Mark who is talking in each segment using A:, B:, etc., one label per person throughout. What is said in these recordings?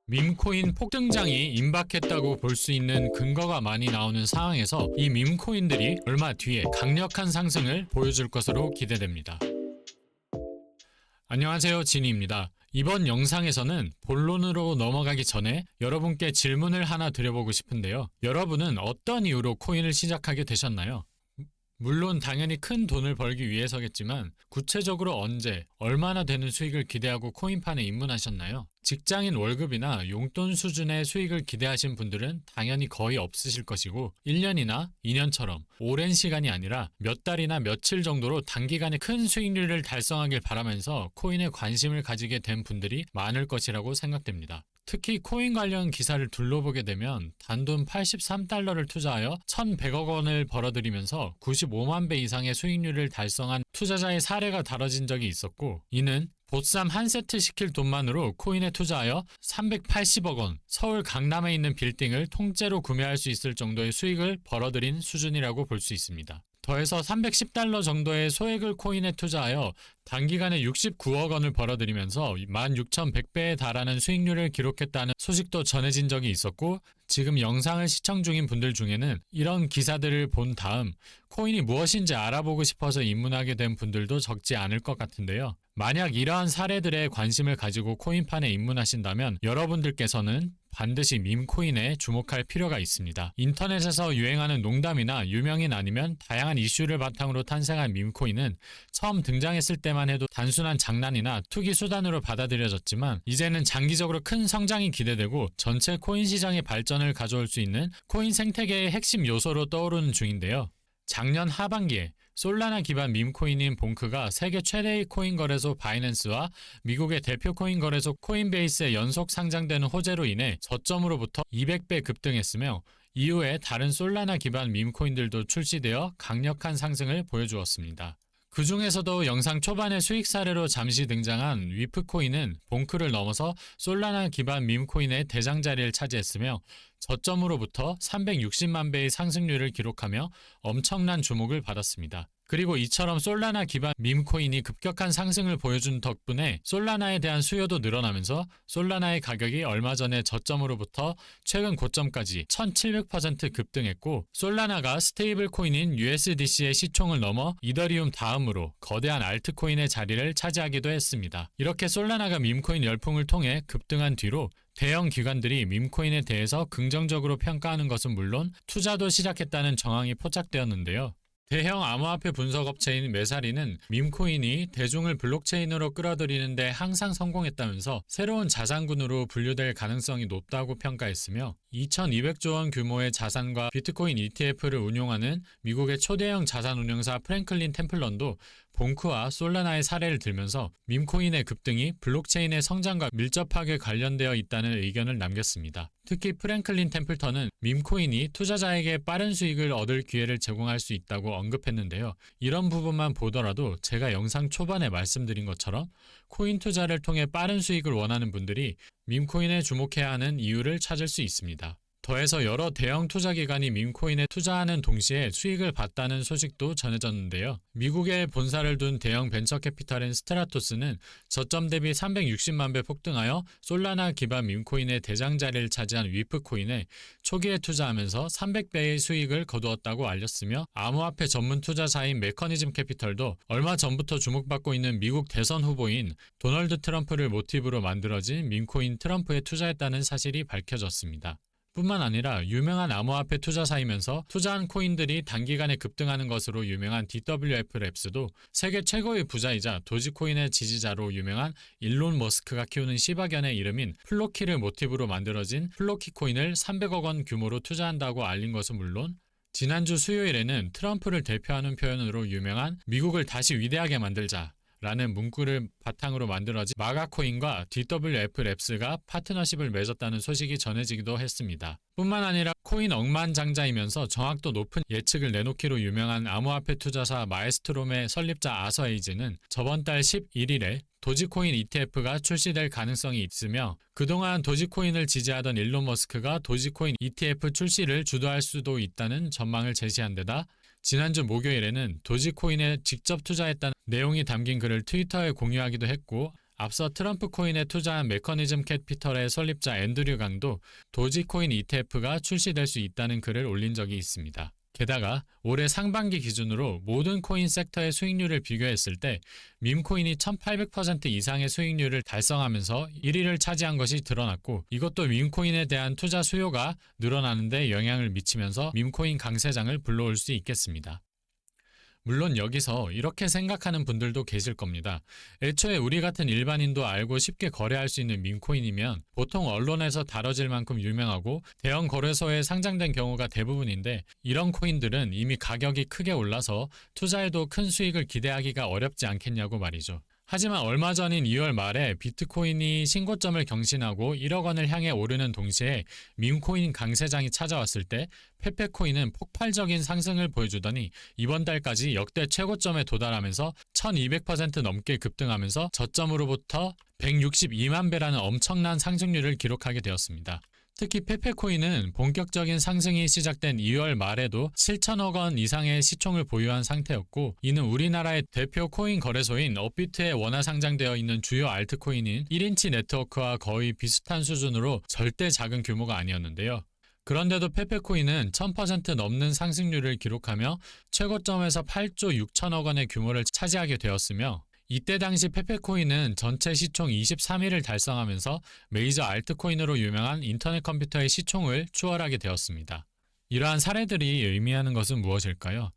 A: 밈코인 폭등장이 임박했다고 볼 수 있는 근거가 많이 나오는 상황에서 이 밈코인들이 얼마 뒤에 강력한 상승을 보여줄 것으로 기대됩니다. 안녕하세요, 진이입니다. 이번 영상에서는 본론으로 넘어가기 전에 여러분께 질문을 하나 드려보고 싶은데요. 여러분은 어떤 이유로 코인을 시작하게 되셨나요? 물론 당연히 큰 돈을 벌기 위해서겠지만 구체적으로 언제, 얼마나 되는 수익을 기대하고 코인판에 입문하셨나요? 직장인 월급이나 용돈 수준의 수익을 기대하신 분들은 당연히 거의 없으실 것이고 1년이나 2년처럼 오랜 시간이 아니라 몇 달이나 며칠 정도로 단기간에 큰 수익률을 달성하길 바라면서 코인에 관심을 가지게 된 분들이 많을 것이라고 생각됩니다. 특히 코인 관련 기사를 둘러보게 되면 단돈 83달러를 투자하여 1,100억 원을 벌어들이면서 95만 배 이상의 수익률을 달성한 투자자의 사례가 다뤄진 적이 있었고, 이는 보쌈 한 세트 시킬 돈만으로 코인에 투자하여 380억 원, 서울 강남에 있는 빌딩을 통째로 구매할 수 있을 정도의 수익을 벌어들인 수준이라고 볼 수 있습니다. 더해서 310달러 정도의 소액을 코인에 투자하여 단기간에 69억 원을 벌어들이면서 16,100배에 달하는 수익률을 기록했다는 소식도 전해진 적이 있었고, 지금 영상을 시청 중인 분들 중에는 이런 기사들을 본 다음 코인이 무엇인지 알아보고 싶어서 입문하게 된 분들도 적지 않을 것 같은데요. 만약 이러한 사례들에 관심을 가지고 코인판에 입문하신다면 여러분들께서는 반드시 밈코인에 주목할 필요가 있습니다. 인터넷에서 유행하는 농담이나 유명인 아니면 다양한 이슈를 바탕으로 탄생한 밈코인은 처음 등장했을 때만 해도 단순한 장난이나 투기 수단으로 받아들여졌지만 이제는 장기적으로 큰 성장이 기대되고 전체 코인 시장의 발전을 가져올 수 있는 코인 생태계의 핵심 요소로 떠오르는 중인데요. 작년 하반기에 솔라나 기반 밈코인인 봉크가 세계 최대의 코인 거래소 바이낸스와 미국의 대표 코인 거래소 코인베이스에 연속 상장되는 호재로 인해 저점으로부터 200배 급등했으며 이후에 다른 솔라나 기반 밈코인들도 출시되어 강력한 상승을 보여주었습니다. 그 중에서도 영상 초반의 수익 사례로 잠시 등장한 위프코인은 봉크를 넘어서 솔라나 기반 밈코인의 대장자리를 차지했으며 저점으로부터 360만 배의 상승률을 기록하며 엄청난 주목을 받았습니다. 그리고 이처럼 솔라나 기반 밈코인이 급격한 상승을 보여준 덕분에 솔라나에 대한 수요도 늘어나면서 솔라나의 가격이 얼마 전에 저점으로부터 최근 고점까지 1700% 급등했고, 솔라나가 스테이블 코인인 USDC의 시총을 넘어 이더리움 다음으로 거대한 알트코인의 자리를 차지하기도 했습니다. 이렇게 솔라나가 밈코인 열풍을 통해 급등한 뒤로 대형 기관들이 밈코인에 대해서 긍정적으로 평가하는 것은 물론 투자도 시작했다는 정황이 포착되었는데요. 대형 암호화폐 분석업체인 메사리는 밈코인이 대중을 블록체인으로 끌어들이는데 항상 성공했다면서 새로운 자산군으로 분류될 가능성이 높다고 평가했으며 2,200조 원 규모의 자산과 비트코인 ETF를 운용하는 미국의 초대형 자산운용사 프랭클린 템플런도 봉크와 솔라나의 사례를 들면서 밈코인의 급등이 블록체인의 성장과 밀접하게 관련되어 있다는 의견을 남겼습니다. 특히 프랭클린 템플턴은 밈코인이 투자자에게 빠른 수익을 얻을 기회를 제공할 수 있다고 언급했는데요. 이런 부분만 보더라도 제가 영상 초반에 말씀드린 것처럼 코인 투자를 통해 빠른 수익을 원하는 분들이 밈코인에 주목해야 하는 이유를 찾을 수 있습니다. 더해서 여러 대형 투자기관이 밈코인에 투자하는 동시에 수익을 봤다는 소식도 전해졌는데요. 미국에 본사를 둔 대형 벤처캐피탈인 스트라토스는 저점 대비 360만 배 폭등하여 솔라나 기반 밈코인의 대장자리를 차지한 위프코인에 초기에 투자하면서 300배의 수익을 거두었다고 알렸으며, 암호화폐 전문 투자사인 메커니즘 캐피털도 얼마 전부터 주목받고 있는 미국 대선 후보인 도널드 트럼프를 모티브로 만들어진 밈코인 트럼프에 투자했다는 사실이 밝혀졌습니다. 뿐만 아니라 유명한 암호화폐 투자사이면서 투자한 코인들이 단기간에 급등하는 것으로 유명한 DWF 랩스도 세계 최고의 부자이자 도지코인의 지지자로 유명한 일론 머스크가 키우는 시바견의 이름인 플로키를 모티브로 만들어진 플로키 코인을 300억 원 규모로 투자한다고 알린 것은 물론, 지난주 수요일에는 트럼프를 대표하는 표현으로 유명한 미국을 다시 위대하게 만들자 라는 문구를 바탕으로 만들어진 마가코인과 DWF 랩스가 파트너십을 맺었다는 소식이 전해지기도 했습니다. 뿐만 아니라 코인 억만장자이면서 정확도 높은 예측을 내놓기로 유명한 암호화폐 투자사 마에스트롬의 설립자 아서 에이즈는 저번 달 11일에 도지코인 ETF가 출시될 가능성이 있으며, 그동안 도지코인을 지지하던 일론 머스크가 도지코인 ETF 출시를 주도할 수도 있다는 전망을 제시한 데다 지난주 목요일에는 도지코인에 직접 투자했다는 내용이 담긴 글을 트위터에 공유하기도 했고, 앞서 트럼프 코인에 투자한 메커니즘 캐피털의 설립자 앤드류 강도 도지코인 ETF가 출시될 수 있다는 글을 올린 적이 있습니다. 게다가 올해 상반기 기준으로 모든 코인 섹터의 수익률을 비교했을 때 밈코인이 1800% 이상의 수익률을 달성하면서 1위를 차지한 것이 드러났고, 이것도 밈코인에 대한 투자 수요가 늘어나는 데 영향을 미치면서 밈코인 강세장을 불러올 수 있겠습니다. 물론 여기서 이렇게 생각하는 분들도 계실 겁니다. 애초에 우리 같은 일반인도 알고 쉽게 거래할 수 있는 밈코인이면 보통 언론에서 다뤄질 만큼 유명하고 대형 거래소에 상장된 경우가 대부분인데, 이런 코인들은 이미 가격이 크게 올라서 투자에도 큰 수익을 기대하기가 어렵지 않겠냐고 말이죠. 하지만 얼마 전인 2월 말에 비트코인이 신고점을 경신하고 1억 원을 향해 오르는 동시에 밈코인 강세장이 찾아왔을 때 페페코인은 폭발적인 상승을 보여주더니 이번 달까지 역대 최고점에 도달하면서 1200% 넘게 급등하면서 저점으로부터 162만 배라는 엄청난 상승률을 기록하게 되었습니다. 특히 페페코인은 본격적인 상승이 시작된 2월 말에도 7천억 원 이상의 시총을 보유한 상태였고, 이는 우리나라의 대표 코인 거래소인 업비트에 원화 상장되어 있는 주요 알트코인인 1인치 네트워크와 거의 비슷한 수준으로 절대 작은 규모가 아니었는데요. 그런데도 페페코인은 1000% 넘는 상승률을 기록하며 최고점에서 8조 6천억 원의 규모를 차지하게 되었으며, 이때 당시 페페코인은 전체 시총 23위를 달성하면서 메이저 알트코인으로 유명한 인터넷 컴퓨터의 시총을 추월하게 되었습니다. 이러한 사례들이 의미하는 것은 무엇일까요?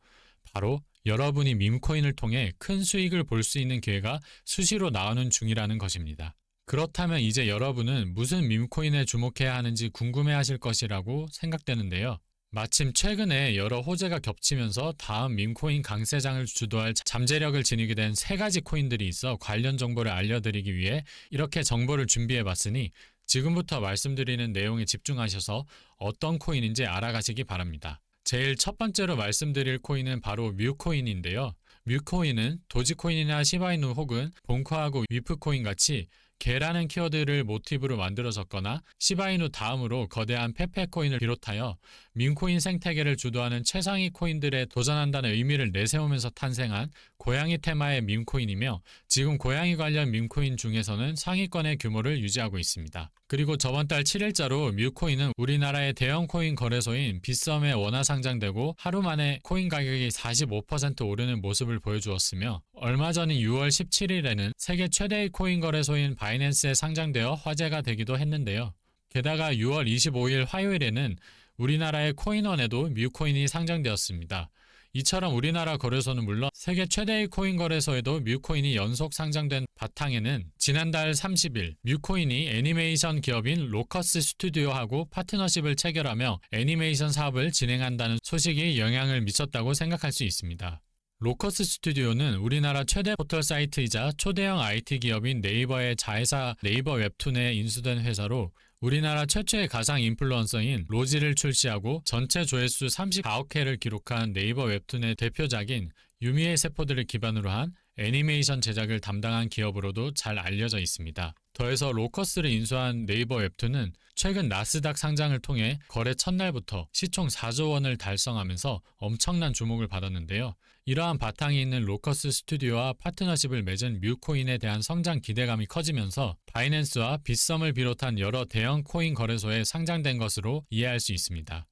A: 바로 여러분이 밈코인을 통해 큰 수익을 볼 수 있는 기회가 수시로 나오는 중이라는 것입니다. 그렇다면 이제 여러분은 무슨 밈코인에 주목해야 하는지 궁금해하실 것이라고 생각되는데요. 마침 최근에 여러 호재가 겹치면서 다음 밈코인 강세장을 주도할 잠재력을 지니게 된 3가지 코인들이 있어 관련 정보를 알려드리기 위해 이렇게 정보를 준비해봤으니 지금부터 말씀드리는 내용에 집중하셔서 어떤 코인인지 알아가시기 바랍니다. 제일 첫 번째로 말씀드릴 코인은 바로 뮤코인인데요. 뮤코인은 도지코인이나 시바이누 혹은 본코하고 위프코인 같이 개라는 키워드를 모티브로 만들어졌거나 시바이누 다음으로 거대한 페페코인을 비롯하여 밈코인 생태계를 주도하는 최상위 코인들에 도전한다는 의미를 내세우면서 탄생한 고양이 테마의 밈코인이며, 지금 고양이 관련 밈코인 중에서는 상위권의 규모를 유지하고 있습니다. 그리고 저번 달 7일자로 뮤코인은 우리나라의 대형 코인 거래소인 빗썸에 원화 상장되고 하루 만에 코인 가격이 45% 오르는 모습을 보여주었으며, 얼마 전인 6월 17일에는 세계 최대의 코인 거래소인 바이낸스에 상장되어 화제가 되기도 했는데요. 게다가 6월 25일 화요일에는 우리나라의 코인원에도 뮤코인이 상장되었습니다. 이처럼 우리나라 거래소는 물론 세계 최대의 코인 거래소에도 뮤코인이 연속 상장된 바탕에는 지난달 30일 뮤코인이 애니메이션 기업인 로커스 스튜디오하고 파트너십을 체결하며 애니메이션 사업을 진행한다는 소식이 영향을 미쳤다고 생각할 수 있습니다. 로커스 스튜디오는 우리나라 최대 포털 사이트이자 초대형 IT 기업인 네이버의 자회사 네이버 웹툰에 인수된 회사로 우리나라 최초의 가상 인플루언서인 로지를 출시하고 전체 조회수 34억 회를 기록한 네이버 웹툰의 대표작인 유미의 세포들을 기반으로 한 애니메이션 제작을 담당한 기업으로도 잘 알려져 있습니다. 더해서 로커스를 인수한 네이버 웹툰은 최근 나스닥 상장을 통해 거래 첫날부터 시총 4조 원을 달성하면서 엄청난 주목을 받았는데요. 이러한 바탕이 있는 로커스 스튜디오와 파트너십을 맺은 뮤코인에 대한 성장 기대감이 커지면서 바이낸스와 빗썸을 비롯한 여러 대형 코인 거래소에 상장된 것으로 이해할 수 있습니다.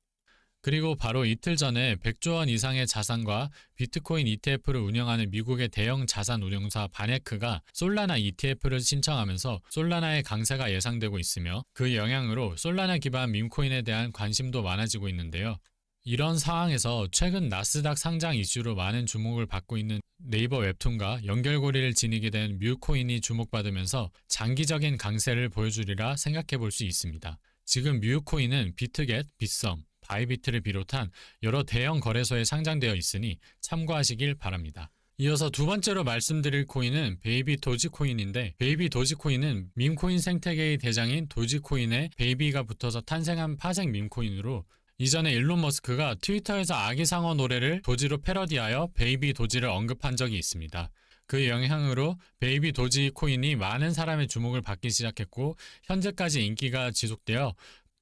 A: 그리고 바로 이틀 전에 100조 원 이상의 자산과 비트코인 ETF를 운영하는 미국의 대형 자산 운용사 바네크가 솔라나 ETF를 신청하면서 솔라나의 강세가 예상되고 있으며, 그 영향으로 솔라나 기반 밈코인에 대한 관심도 많아지고 있는데요. 이런 상황에서 최근 나스닥 상장 이슈로 많은 주목을 받고 있는 네이버 웹툰과 연결고리를 지니게 된 뮤코인이 주목받으면서 장기적인 강세를 보여주리라 생각해 볼 수 있습니다. 지금 뮤코인은 비트겟, 빗썸, 바이비트를 비롯한 여러 대형 거래소에 상장되어 있으니 참고하시길 바랍니다. 이어서 두 번째로 말씀드릴 코인은 베이비 도지코인인데, 베이비 도지코인은 밈코인 생태계의 대장인 도지코인에 베이비가 붙어서 탄생한 파생 밈코인으로, 이전에 일론 머스크가 트위터에서 아기상어 노래를 도지로 패러디하여 베이비 도지를 언급한 적이 있습니다. 그 영향으로 베이비 도지 코인이 많은 사람의 주목을 받기 시작했고, 현재까지 인기가 지속되어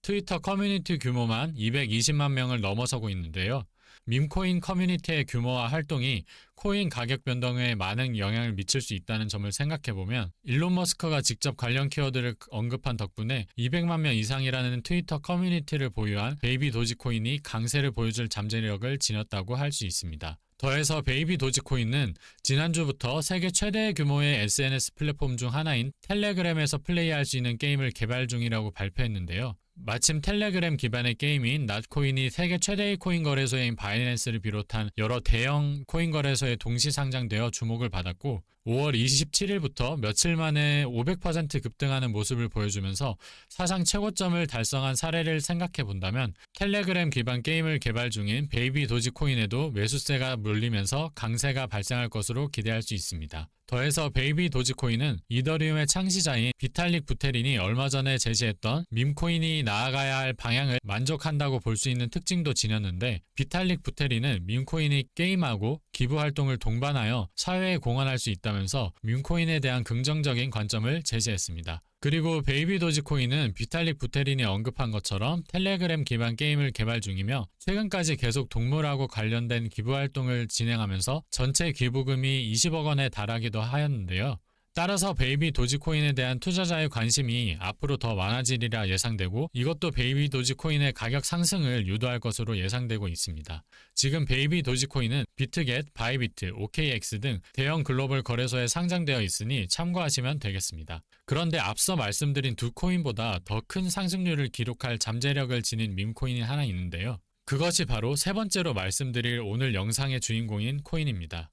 A: 트위터 커뮤니티 규모만 220만 명을 넘어서고 있는데요. 밈코인 커뮤니티의 규모와 활동이 코인 가격 변동에 많은 영향을 미칠 수 있다는 점을 생각해보면 일론 머스크가 직접 관련 키워드를 언급한 덕분에 200만 명 이상이라는 트위터 커뮤니티를 보유한 베이비 도지코인이 강세를 보여줄 잠재력을 지녔다고 할 수 있습니다. 더해서 베이비 도지코인은 지난주부터 세계 최대 규모의 SNS 플랫폼 중 하나인 텔레그램에서 플레이할 수 있는 게임을 개발 중이라고 발표했는데요. 마침 텔레그램 기반의 게임인 낫코인이 세계 최대의 코인 거래소인 바이낸스를 비롯한 여러 대형 코인 거래소에 동시 상장되어 주목을 받았고 5월 27일부터 며칠 만에 500% 급등하는 모습을 보여주면서 사상 최고점을 달성한 사례를 생각해 본다면 텔레그램 기반 게임을 개발 중인 베이비 도지코인에도 매수세가 몰리면서 강세가 발생할 것으로 기대할 수 있습니다. 더해서 베이비 도지코인은 이더리움의 창시자인 비탈릭 부테린이 얼마 전에 제시했던 밈코인이 나아가야 할 방향을 만족한다고 볼 수 있는 특징도 지녔는데 비탈릭 부테린은 밈코인이 게임하고 기부 활동을 동반하여 사회에 공헌할 수 있다면서 밈코인에 대한 긍정적인 관점을 제시했습니다. 그리고 베이비 도지코인은 비탈릭 부테린이 언급한 것처럼 텔레그램 기반 게임을 개발 중이며 최근까지 계속 동물하고 관련된 기부 활동을 진행하면서 전체 기부금이 20억 원에 달하기도 하였는데요. 따라서 베이비 도지코인에 대한 투자자의 관심이 앞으로 더 많아지리라 예상되고 이것도 베이비 도지코인의 가격 상승을 유도할 것으로 예상되고 있습니다. 지금 베이비 도지코인은 비트겟, 바이비트, OKX 등 대형 글로벌 거래소에 상장되어 있으니 참고하시면 되겠습니다. 그런데 앞서 말씀드린 두 코인보다 더 큰 상승률을 기록할 잠재력을 지닌 밈코인이 하나 있는데요. 그것이 바로 세 번째로 말씀드릴 오늘 영상의 주인공인 코인입니다.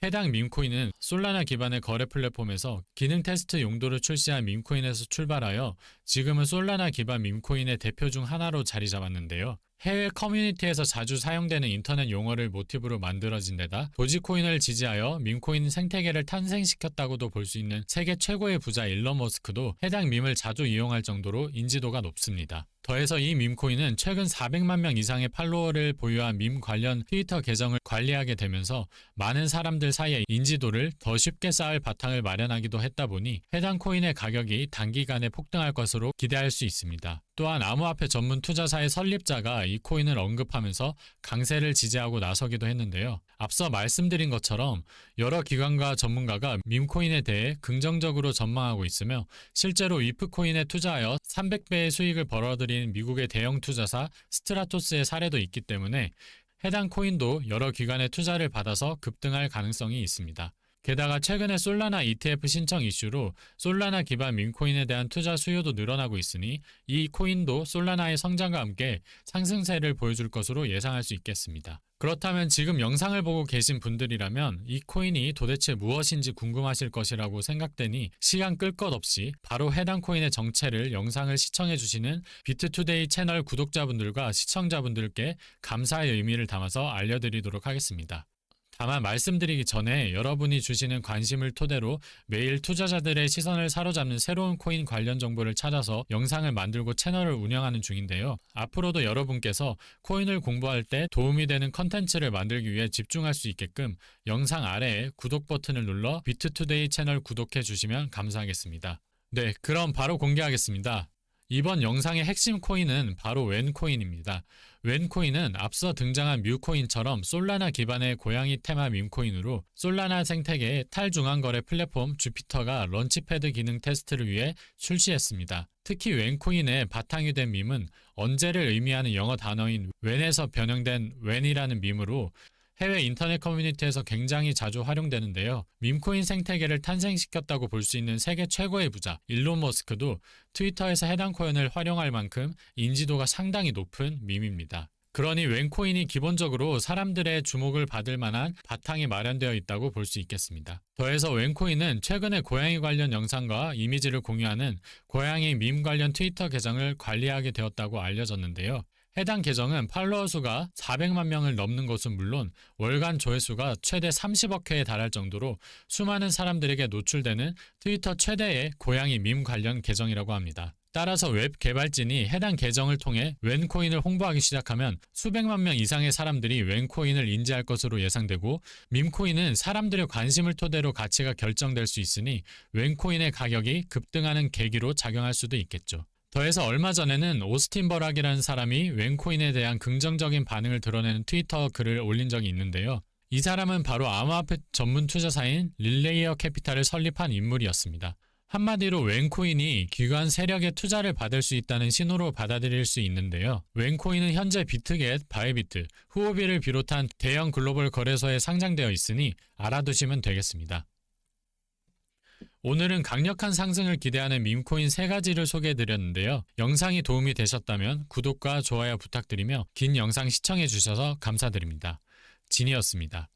A: 해당 밈코인은 솔라나 기반의 거래 플랫폼에서 기능 테스트 용도로 출시한 밈코인에서 출발하여 지금은 솔라나 기반 밈코인의 대표 중 하나로 자리 잡았는데요. 해외 커뮤니티에서 자주 사용되는 인터넷 용어를 모티브로 만들어진 데다 도지코인을 지지하여 밈코인 생태계를 탄생시켰다고도 볼 수 있는 세계 최고의 부자 일론 머스크도 해당 밈을 자주 이용할 정도로 인지도가 높습니다. 더해서 이 밈코인은 최근 400만 명 이상의 팔로워를 보유한 밈 관련 트위터 계정을 관리하게 되면서 많은 사람들 사이에 인지도를 더 쉽게 쌓을 바탕을 마련하기도 했다 보니 해당 코인의 가격이 단기간에 폭등할 것으로 기대할 수 있습니다. 또한 암호화폐 전문 투자사의 설립자가 이 코인을 언급하면서 강세를 지지하고 나서기도 했는데요. 앞서 말씀드린 것처럼 여러 기관과 전문가가 밈코인에 대해 긍정적으로 전망하고 있으며 실제로 위프코인에 투자하여 300배의 수익을 벌어들인 미국의 대형 투자사 스트라토스의 사례도 있기 때문에 해당 코인도 여러 기관의 투자를 받아서 급등할 가능성이 있습니다. 게다가 최근에 솔라나 ETF 신청 이슈로 솔라나 기반 밈코인에 대한 투자 수요도 늘어나고 있으니 이 코인도 솔라나의 성장과 함께 상승세를 보여줄 것으로 예상할 수 있겠습니다. 그렇다면 지금 영상을 보고 계신 분들이라면 이 코인이 도대체 무엇인지 궁금하실 것이라고 생각되니 시간 끌 것 없이 바로 해당 코인의 정체를 영상을 시청해주시는 비트투데이 채널 구독자분들과 시청자분들께 감사의 의미를 담아서 알려드리도록 하겠습니다. 다만 말씀드리기 전에 여러분이 주시는 관심을 토대로 매일 투자자들의 시선을 사로잡는 새로운 코인 관련 정보를 찾아서 영상을 만들고 채널을 운영하는 중인데요. 앞으로도 여러분께서 코인을 공부할 때 도움이 되는 컨텐츠를 만들기 위해 집중할 수 있게끔 영상 아래에 구독 버튼을 눌러 비트투데이 채널 구독해 주시면 감사하겠습니다. 네, 그럼 바로 공개하겠습니다. 이번 영상의 핵심 코인은 바로 웬코인입니다. 웬코인은 앞서 등장한 뮤코인처럼 솔라나 기반의 고양이 테마 밈코인으로 솔라나 생태계의 탈중앙거래 플랫폼 주피터가 런치패드 기능 테스트를 위해 출시했습니다. 특히 웬코인의 바탕이 된 밈은 언제를 의미하는 영어 단어인 when에서 변형된 when이라는 밈으로 해외 인터넷 커뮤니티에서 굉장히 자주 활용되는데요. 밈코인 생태계를 탄생시켰다고 볼 수 있는 세계 최고의 부자 일론 머스크도 트위터에서 해당 코인을 활용할 만큼 인지도가 상당히 높은 밈입니다. 그러니 웬코인이 기본적으로 사람들의 주목을 받을 만한 바탕이 마련되어 있다고 볼 수 있겠습니다. 더해서 웬코인은 최근에 고양이 관련 영상과 이미지를 공유하는 고양이 밈 관련 트위터 계정을 관리하게 되었다고 알려졌는데요. 해당 계정은 팔로워 수가 400만 명을 넘는 것은 물론 월간 조회수가 최대 30억 회에 달할 정도로 수많은 사람들에게 노출되는 트위터 최대의 고양이 밈 관련 계정이라고 합니다. 따라서 웹 개발진이 해당 계정을 통해 웬코인을 홍보하기 시작하면 수백만 명 이상의 사람들이 웬코인을 인지할 것으로 예상되고 밈코인은 사람들의 관심을 토대로 가치가 결정될 수 있으니 웬코인의 가격이 급등하는 계기로 작용할 수도 있겠죠. 더해서 얼마 전에는 오스틴 버락이라는 사람이 웬코인에 대한 긍정적인 반응을 드러내는 트위터 글을 올린 적이 있는데요. 이 사람은 바로 암호화폐 전문 투자사인 릴레이어 캐피탈을 설립한 인물이었습니다. 한마디로 웬코인이 기관 세력의 투자를 받을 수 있다는 신호로 받아들일 수 있는데요. 웬코인은 현재 비트겟, 바이비트, 후오비를 비롯한 대형 글로벌 거래소에 상장되어 있으니 알아두시면 되겠습니다. 오늘은 강력한 상승을 기대하는 밈코인 3가지를 소개해드렸는데요. 영상이 도움이 되셨다면 구독과 좋아요 부탁드리며 긴 영상 시청해주셔서 감사드립니다. 진이었습니다.